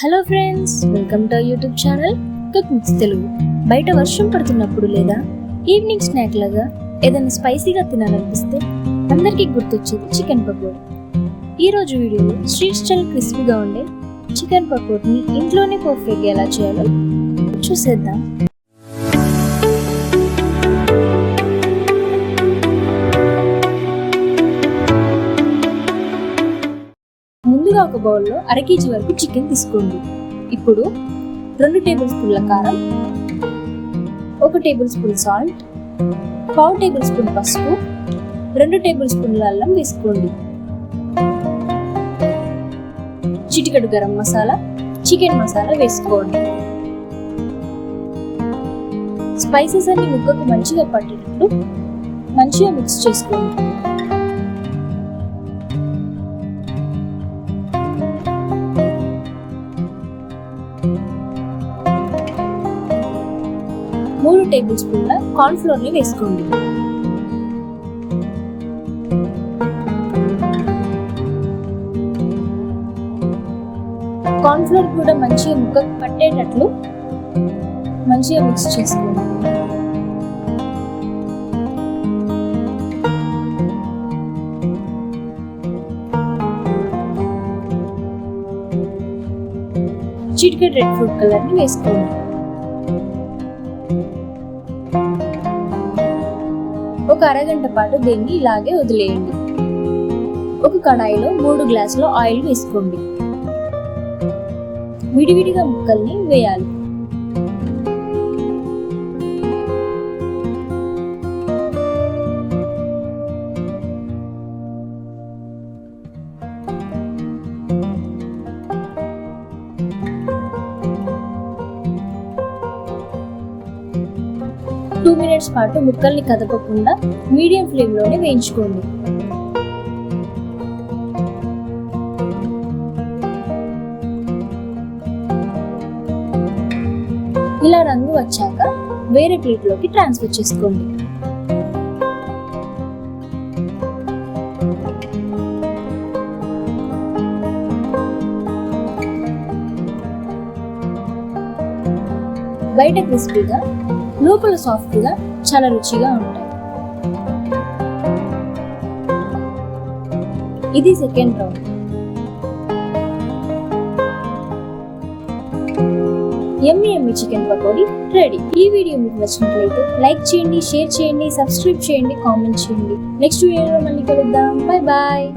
Hello friends, welcome to YouTube channel cook mix Telugu. బయట వర్షం పడుతున్నప్పుడు లేదా ఈవినింగ్ స్నాక్ లాగా ఏదైనా స్పైసీగా తినాలనిపిస్తే అందరికీ గుర్తొచ్చేది చికెన్ పకోడీ. ఈరోజు వీడియోలో స్ట్రీట్ స్టైల్ క్రిస్పీగా ఉండే చికెన్ పకోడీని ఇంట్లోనే పర్ఫెక్ట్గా ఎలా చేయాలో చూసేద్దాం. ముందుగా ఒక బౌల్లో 1/2 kg వరకు చికెన్ తీసుకోండి. ఇప్పుడు 2 టేబుల్ స్పూన్ల కారం, 1 table spoon salt, 1/2 table spoon పసుపు, 2 టేబుల్ స్పూన్ల అల్లం వేసుకోండి. చిటికెడు గరం మసాలా, చికెన్ మసాలా వేసుకోండి. స్పైసెస్ అన్ని ముక్కకు మంచిగా పట్టేటట్లు మంచిగా మిక్స్ చేసుకోండి. మూడు టేబుల్ స్పూన్ల కార్న్ ఫ్లోర్ ని వేసుకోండి. కార్న్ ఫ్లోర్ కూడా మంచిగా ముక్కకు పట్టేటట్లు మంచిగా మిక్స్ చేసుకోండి. చిటికెడు రెడ్ ఫుడ్ కలర్ ని వేసుకోండి. ఒక అరగంట పాటు దీన్ని ఇలాగే వదిలేయండి. ఒక కడాయిలో 3 గ్లాసుల ఆయిల్ వేసుకోండి. విడివిడిగా ముక్కల్ని వేయాలి. టూ మినిట్స్ పాటు ముక్కల్ని కదపకుండా మీడియం ఫ్లేమ్ లోనే వేయించుకోండి. ఇలా రంగు వచ్చాక వేరే ప్లేట్ లోకి ట్రాన్స్ఫర్ చేసుకోండి. బయట క్రిస్పీగా, లోపల సాఫ్ట్ గా చాలా రుచిగా ఉంటాయి. ఇది second round. Yummy chicken pakodi ready. ఈ వీడియో మీకు నచ్చినట్లయితే లైక్ చేయండి, షేర్ చేయండి, సబ్స్క్రైబ్ చేయండి, కామెంట్ చేయండి. నెక్స్ట్ వీడియోలో మళ్ళీ కలుద్దాం. Bye bye.